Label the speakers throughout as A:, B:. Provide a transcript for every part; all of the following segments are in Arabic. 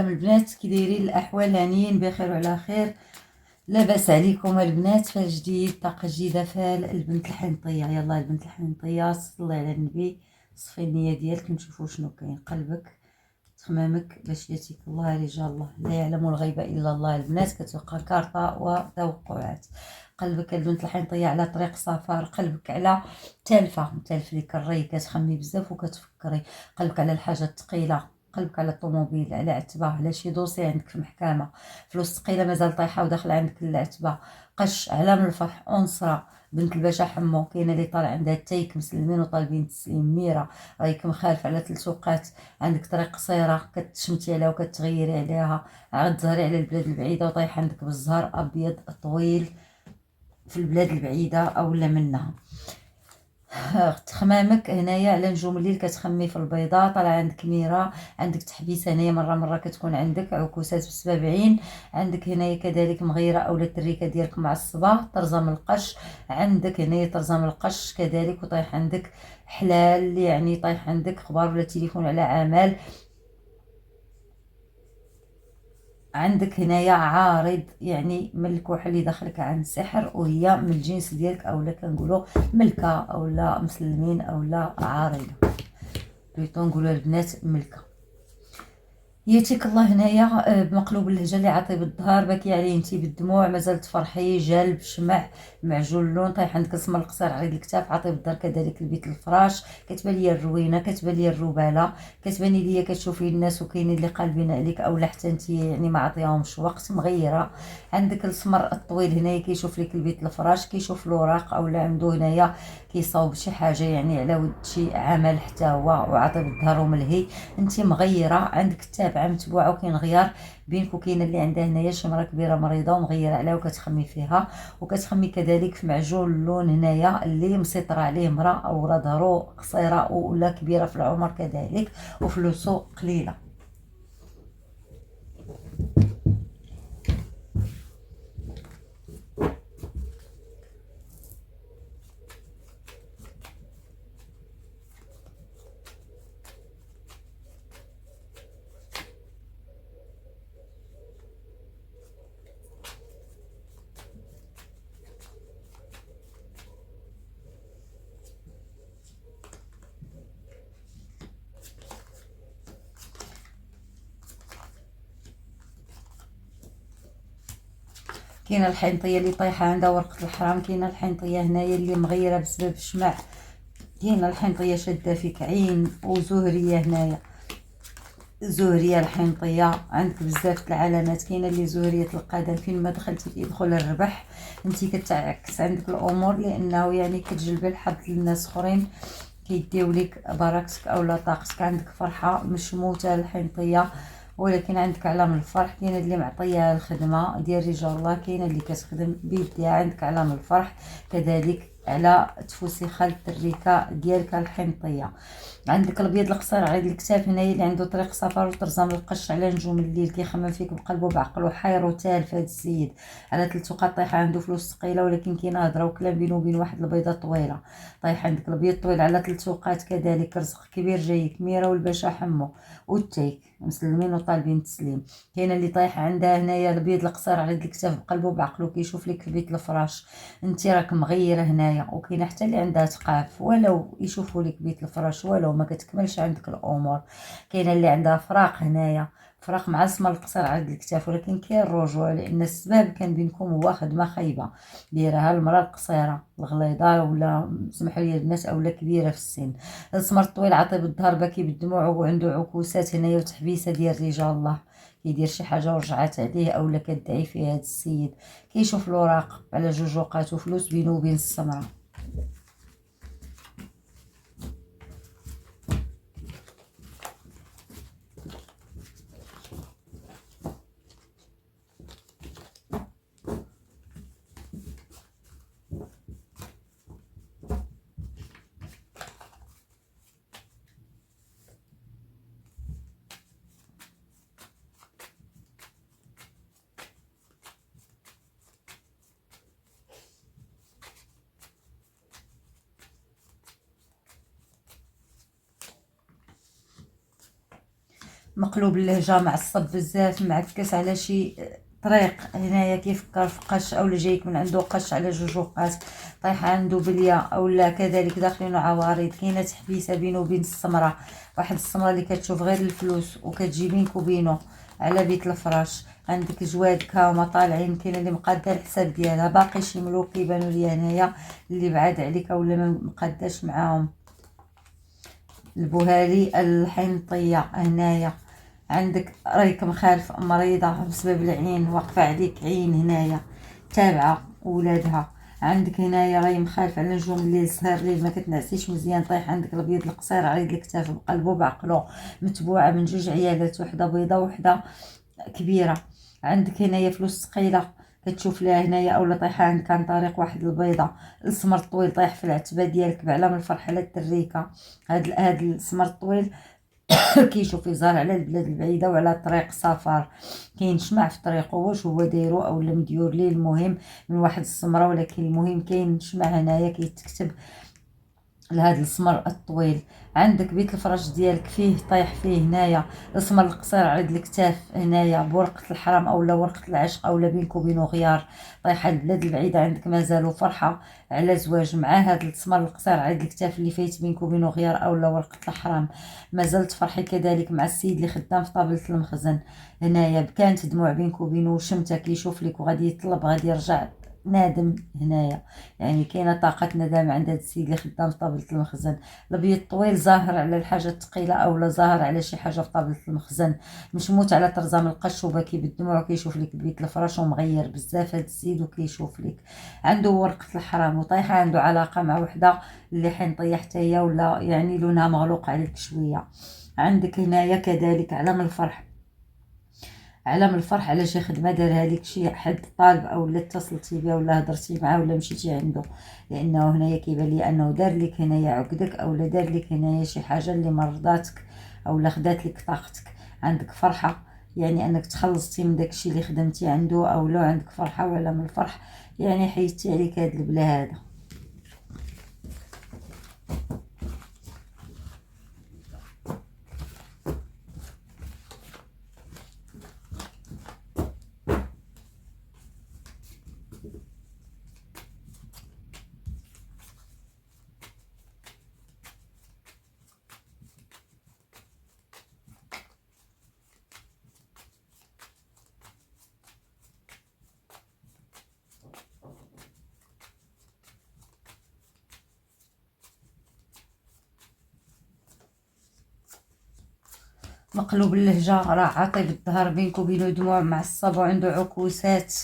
A: السلام البنات، كي دايرين؟ الاحوال هانيين بخير وعلى خير؟ لاباس عليكم البنات؟ فالجديد طاقه جديده البنت الحنطيه. يلا البنت الحنطيه، صلي على النبي، صفي النيه ديالك، نشوفوا شنو كاين قلبك تخمامك باش ياتيك الله رجال الله. لا يعلم الغيب الا الله البنات. كتوقع كارطه وتوقعات. قلبك البنت الحنطيه على طريق سفر، قلبك على تالفه ليك الري، كتخمي بزاف وكتفكري. قلبك على الحاجه الثقيله، قلبك على الطوموبيل، على عتبه، على شي دوسي عندك في المحكمه، فلوس ثقيله مازال طايحه وداخله عندك العتبه، قش، علام الفرح، انصره. بنت الباشا حمو كاينه اللي طالع عندها تيك، مسلمين وطالبين تسليم. ميره رايك مخالف على 3 اوقات، عندك طريق قصيره كتشمتي عليها وكتغيري عليها، عاد تزهري على البلاد البعيده وطايح عندك بالزهر ابيض طويل في البلاد البعيده اولا منها. تخمامك هنايا على نجوم الليل، كتخمي في البيضاء، طالع عندك ميرا، عندك تحبيس هنايا مره كتكون عندك عكوسات بسبب عين، عندك هنايا كذلك مغيره اولا التريكه ديالك معصبه، طرزه من القش، عندك هنايا طرزه من القش كذلك، وطايح عندك حلال، يعني طايح عندك اخبار ولا تليفون على اعمال، عندك هنايا عارض يعني من الكحل اللي داخلك عن سحر، وهي من الجنس ديالك اولا كنقولوا ملكه اولا مسلمين اولا عارضه، بليتو نقولوا البنات ملكه. ياتيك الله هنايا بمقلوب اللهجه اللي عاطي بالظهر، باكي عليه انتي بالدموع، مازال تفرحي، جلب شمع معجون اللون، طايح عندك السمر القصير عريض الكتاف، عاطي بالظهر كذلك البيت الفراش، كتبان ليا الروينه، كتبان ليا الرباله، كتباني ليا كتشوفي الناس وكاينين اللي قالبين عليك اولا حتى انت يعني ما عطيهمش وقت، مغيره. عندك السمر الطويل هنايا كيشوف لك البيت الفراش، كيشوف الوراق اولا عنده هنايا كيصاوب شي حاجه يعني على ود شي عمل حتى هو، وعاطي بالظهر وملهي. انت مغيره، عندك التابعه متبوعه وكاين غيار بينك وكاين اللي عندها هنايا شمره كبيره مريضه ومغيره عليها وكتخمي فيها، وكتخمي كذلك في معجون اللون هنايا اللي مسيطره عليه مراه او راه ظهرو قصيره ولا كبيره في العمر كذلك وفلوسو قليله. كاينه الحنطيه اللي طايحه عندها ورقه الحرام، كاينه الحنطيه هنايا اللي مغيره بسبب الشمع، كاينه الحنطيه شاده فيك عين، وزهريه هنايا، زهريه الحنطيه عندك بزاف العلامات، كاينه اللي زهريه القدم، فين ما دخلتي كيدخل الربح، انت كتعكس عندك الامور لانه يعني كتجلبي الحظ للناس اخرين، كيديو لك بركتك اولا طاقتك، عندك فرحه مشموته الحنطيه ولكن عندك علام الفرح، كاين اللي معطيه الخدمه ديال رجال الله، كاين اللي كتخدم بيديها، عندك علام الفرح كذلك على تفوسي خالد التريكه ديالك الحنطيه. عندك الابيض القصير عريض الكتاف هنايا اللي عنده طريق سفر وطرزه من القش على نجوم الليل، كيخمم فيك بقلبه بعقله، حاير وتالف هذا السيد على 3 وقات، طايحه عنده فلوس ثقيله ولكن كاينه هضره وكلام بينه وبين واحد البيضه طويله، طايح عندك الابيض طويل على 3 وقات كذلك، رزق كبير جايك. ميرا والباشا حمو والتيك مسلمين وطالبين التسليم. كاينه اللي طايحه عندها هنايا الابيض القصير عريض الكتاف بقلبه بعقله، كيشوف لك في بيت الفراش، انت راك مغيره هنايا، وكاينه حتى اللي عندها تقاف ولو يشوفوا لك بيت الفراش ولو ما كتكملش عندك الامور. كاينه اللي عندها فراق هنايا، فراق مع السمر القصير عريض الكتاف، ولكن كاين الرجوع لان السبب كان بينكم هو خدمه خايبه دايرها المراه القصيره الغليظه ولا سمحوا لي الناس اولا كبيره في السن. السمر الطويل عاطي بالظهر باكي بالدموع وعنده عكوسات هنايا وتحبيسه ديال رجال الله، كيدير شي حاجه ورجعات عليه اولا كدعي فيها هذا السيد، كيشوف الوراق على 2 وقات وفلوس بينه وبين السمره. مقلوب اللهجه، معصب بزاف، معكس على شي طريق هنايا كيفكر في قش اولا جايك من عنده قش على جوج وقات، طايحه عنده بليه اولا كذلك داخلين عوارض، كاينه تحبيسه بينه وبين السمره، واحد السمره اللي كتشوف غير الفلوس وكتجي بينك وبينه على بيت الفراش. عندك جواد كاوما طالعين، كاينه اللي مقاده الحساب ديالها، باقي شي ملوك كيبانوا لي هنايا اللي بعاد عليك اولا ما مقاداش معاهم. البهالي الحنطيه هنايا، عندك رايك مخالف مريضه بسبب العين، واقفه عليك عين هنايا تابعه ولادها. عندك هنايا راهي مخالف على نجوم الليل، سهر الليل ما كتنعسيش مزيان، طايح عندك الابيض القصير عريض الكتاف بقلبه بعقله، متبوعه من جوج عيالات، وحده بيضه وحده كبيره. عندك هنايا فلوس ثقيله كتشوف لها هنايا اولا طايحه عندك عن طريق واحد البيضه، السمر الطويل طايح في العتبه ديالك بعلام الفرحه للتريكه. هاد السمر الطويل كيشوف يظهر على البلاد البعيده وعلى طريق سفر، كاين شمع في طريقه، واش هو دايرو اولا مديور ليه المهم من واحد السمره، ولكن المهم كاين شمع هنايا كيتكتب لهذا السمر الطويل. عندك بيت الفراش ديالك فيه طايح فيه هنايا السمر القصير عريض الكتاف هنايا بورقه الحرام اولا ورقه العشق اولا بينك وبينه غيار، طايحه البلاد البعيده. عندك مازالوا فرحه على زواج مع هذا السمر القصير عريض الكتاف اللي فايت بينك وبينه غيار اولا ورقه الحرام. مازال تفرحي كذلك مع السيد اللي خدام في طابله المخزن هنايا، كانت دموع بينك وبينه، شمته كيشوف لك وغادي يطلب غادي يرجع نادم هنايا، يعني كاينه طاقه ندم عند هذا السيد اللي خدام في طابله المخزن. الابيض الطويل ظاهر على الحاجه الثقيله اولا ظاهر على شي حاجه في طابله المخزن، مشموت على طرزه من القش وباكي بالدموع وكيشوف لك بيت الفراش ومغير بزاف هذا السيد وكيشوف لك. عنده ورقه الحرام وطايحه عنده علاقه مع وحده اللي حنطيه حتى هي ولا يعني لونها مغلوق عليك شويه. عندك هنايا كذلك علم الفرح، علم الفرح على شي خدمه دارها لك شي حد طالب اولا اتصلتي بيه ولا هضرتي معاه ولا مشيتي عنده، لانه هنايا كيبان لي انه دار لك هنايا عقدك اولا دار لك هنايا شي حاجه اللي مرضاتك اولا خدات لك طاقتك. عندك فرحه يعني انك تخلصتي من داكشي اللي خدمتي عنده، اولا عندك فرحه وعلم الفرح يعني حيدتي عليك هاد البلا هذا. مقلوب اللهجه راه عاطي بالظهر بينك وبينه دموع معصب وعنده عكوسات،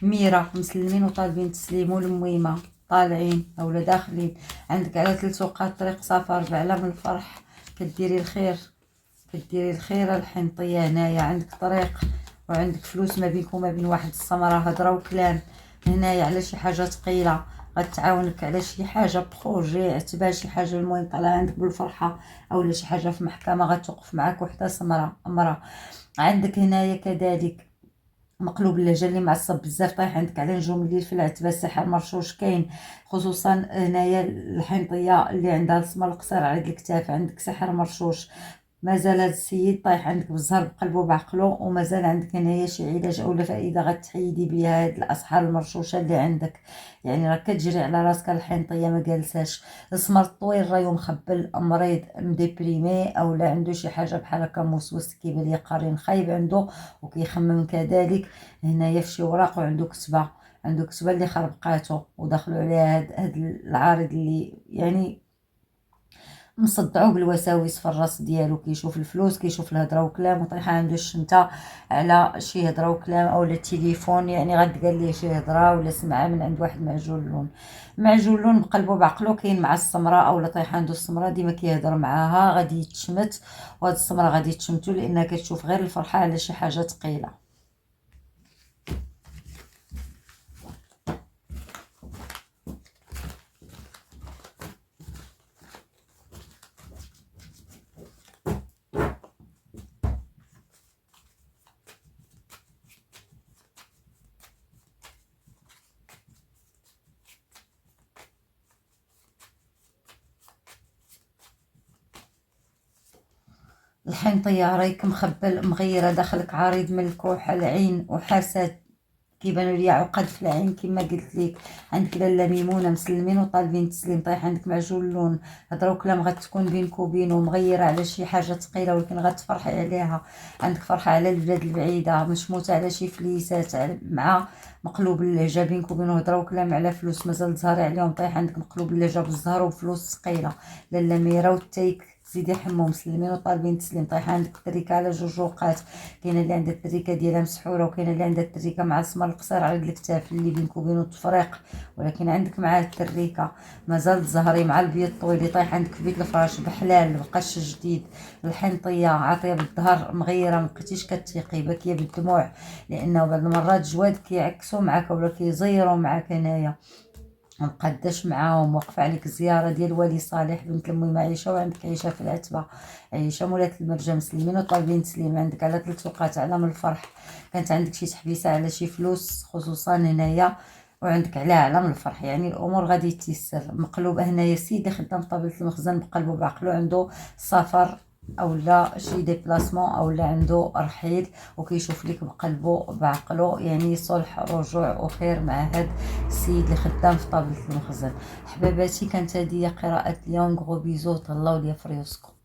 A: ميرة مسلمين وطالبين تسليمو الميمة طالعين اولا داخلين. عندك على 3 اوقات طريق سفر بعلم الفرح، كديري الخير كديري الخير الحنطيه هنايا. عندك طريق وعندك فلوس ما بينك وما بين واحد السمره، هضره وكلام هنايا على شي حاجه ثقيله غتعاونك على شي حاجه بروجي عتبه شي حاجه المهم طالعه عندك بالفرحه اولا شي حاجه في محكمه غتوقف معاك وحده سمره امراه. عندك هنايا كذلك مقلوب اللهجه اللي معصب بزاف، طايح عندك على نجوم الليل في العتبه، السحر مرشوش كاين، خصوصا هنايا الحنطيه اللي عندها السمر القصير عريض الكتاف، عندك سحر مرشوش. مازال هاد السيد طايح عندك بالزهر بقلبه بعقلو، ومازال عندك هنايا شي علاج اولا فائده غتحيدي بها هاد الاسحار المرشوشه اللي عندك، يعني راه كتجري على راسك الحنطيه ما جالساش. السمر الطويل راهو مخبل مريض مديبريمي اولا عنده شي حاجه بحال هكا موسوس، كيبان لي قرين خايب عنده وكيخمم كذلك هنايا في شي وراق، وعنده كتبه عنده كتبه اللي خربقاتو ودخلوا عليها هاد العارض اللي يعني مصدعوه بالوساوس في الراس ديالو، كيشوف الفلوس كيشوف الهضره وكلام، وطايحه عنده الشمته على شي هضره وكلام اولا التليفون يعني غاد قال ليه شي هضره ولا سمعها من عند واحد معجون اللون، معجون اللون بقلبه بعقلو كاين مع السمره اولا طايحه عنده السمره ديما كيهضر معاها غادي يتشمت، وهاد السمره غادي تشمتو لانها كتشوف غير الفرحه على شي حاجه ثقيله. الحنطيه رايك مخبل مغيره داخلك عريض من الكوع العين وحاسات كيبانوا ليا عقد في العين كما قلت لك. عندك لاله ميمونه مسلمين وطالبين تسليم، طايح عندك معجون اللون، هضره كلام غتكون بينك وبينه، مغيره على شي حاجه ثقيله ولكن غتفرحي عليها. عندك فرحه على البلاد البعيده، مشموته على شي فليسات، مع مقلوب اللهجه بينك وبينه، هضره وكلام على فلوس مازال تزهري عليهم، طايح عندك مقلوب اللهجه بالزهر وفلوس ثقيله. لاله ميره والتيك زيدي حمو مسلمين وطالبين تسليم، طايحه عندك تريكه على جوج وقات، كاينه اللي عندها التريكه ديالها مسحوره وكاينه اللي عندها التريكه مع السمر القصير على الكتاف اللي بينك وبينه التفريق، ولكن عندك معاه التريكه مازال تزهري مع البيض الطويل اللي طايح عندك في بيت الفراش بحلال بقش جديد. الحنطيه عاطيه بالظهر مغيره مبقيتيش كتيقي باكيه بالدموع، لانه بعض المرات جواد كيعكسوا معاك ولا كيزيروا معاك هنايا، مقداش معاهم. واقفه عليك زياره ديال ولي صالح بنت المهم عيشه، وعندك عيشه في العتبه، عيشه مولات المرجه مسلمين وطالبين تسليم. عندك على 3 وقات على من الفرح، كانت عندك شي تحبيسه على شي فلوس خصوصا هنايا، وعندك على من الفرح، يعني الامور غادي تيسر. مقلوب هنايا السيد اللي خدام في طابله المخزن بقلبه بعقلو، عنده سفر او لا شي ديبلاسمون او لا عنده رحيل وكيشوف لك بقلبه بعقله، يعني صلح رجوع وخير مع هاد السيد اللي خدام في طابله المخزن. حباباتي كانت هذه قراءه اليوم، غو بيزو، تهلاو ليا في ريوسكم.